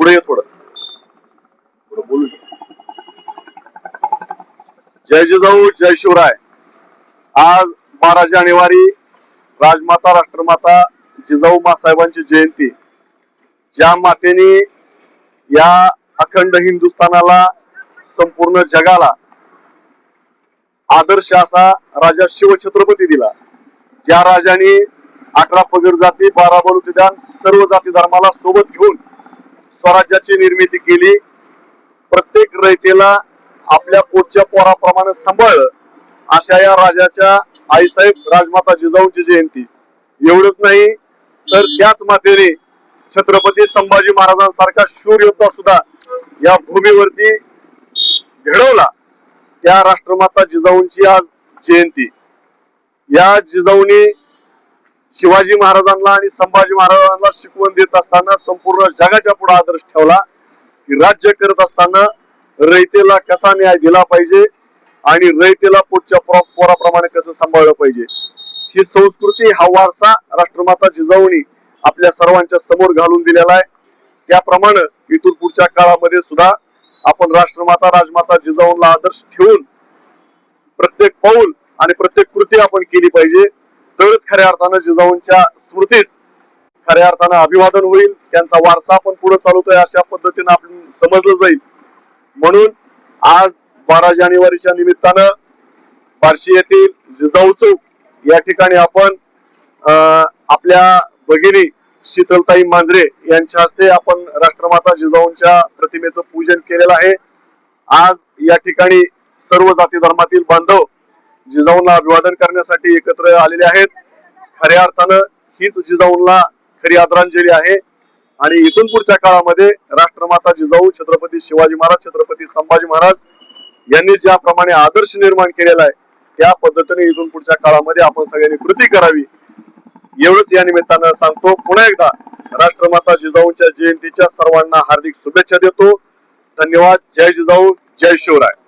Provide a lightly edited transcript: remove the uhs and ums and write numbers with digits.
पुढे ये थोडं बोलू. जय जिजाऊ जय शिवराय. आज 12 जानेवारी राजमाता राष्ट्रमाता जिजाऊ मासाहेबांची जयंती. ज्या मातेने या अखंड हिंदुस्थानाला संपूर्ण जगाला आदर्श असा राजा शिवछत्रपती दिला, ज्या राजाने 11 पगड जाती 12 बलुतेदान सर्व जाती धर्माला सोबत घेऊन स्वराज्याची निर्मिती केली, प्रत्येक रयतेला आपल्या पोटच्या पोराप्रमाणे सांभाळलं, अशा या राजाच्या आईसाहेब राजमाता जिजाऊंची जयंती. एवढंच नाही तर त्याच मातेने छत्रपती संभाजी महाराजांसारखा शूर योद्धा सुद्धा या भूमीवरती घडवला. त्या राष्ट्रमाता जिजाऊंची आज जयंती. या जिजाऊने शिवाजी महाराजांना आणि संभाजी महाराजांना शिकवण देत असताना संपूर्ण जगाच्या पुढे आदर्श ठेवला की राज्य करत असताना रयतेला कसा न्याय दिला पाहिजे आणि रयतेला पोटच्या पोराप्रमाणे कसं सांभाळलं पाहिजे. ही संस्कृती, हा वारसा राष्ट्रमाता जिजाऊंनी आपल्या सर्वांच्या समोर घालून दिलेला आहे. त्याप्रमाणे इथून पुढच्या काळामध्ये सुद्धा आपण राष्ट्रमाता राजमाता जिजाऊंना आदर्श ठेवून प्रत्येक पाऊल आणि प्रत्येक कृती आपण केली पाहिजे. तरच खऱ्या अर्थानं जिजाऊंच्या स्मृतीस खऱ्या अर्थानं अभिवादन होईल, त्यांचा वारसा आपण पुढे चालवतोय अशा पद्धतीने आपण समजलं जाईल. म्हणून आज 12 जानेवारीच्या निमित्तानं बार्शी येथील जिजाऊ चौक या ठिकाणी आपण आपल्या भगिनी शीतलताई मांजरे यांच्या हस्ते आपण राष्ट्रमाता जिजाऊंच्या प्रतिमेचं पूजन केलेलं आहे. आज या ठिकाणी सर्व जाती धर्मातील बांधव जिजाऊंना अभिवादन करण्यासाठी एकत्र आलेले आहेत. खऱ्या अर्थानं हीच जिजाऊंना खरी आदरांजली आहे. आणि इथून पुढच्या काळामध्ये राष्ट्रमाता जिजाऊ छत्रपती शिवाजी महाराज, छत्रपती संभाजी महाराज यांनी ज्याप्रमाणे आदर्श निर्माण केलेला आहे त्या पद्धतीने इथून पुढच्या काळामध्ये आपण सगळ्यांनी कृती करावी, एवढंच या निमित्तानं सांगतो. पुन्हा एकदा राष्ट्रमाता जिजाऊंच्या जयंतीच्या सर्वांना हार्दिक शुभेच्छा देतो. धन्यवाद. जय जिजाऊ जय शिवराय.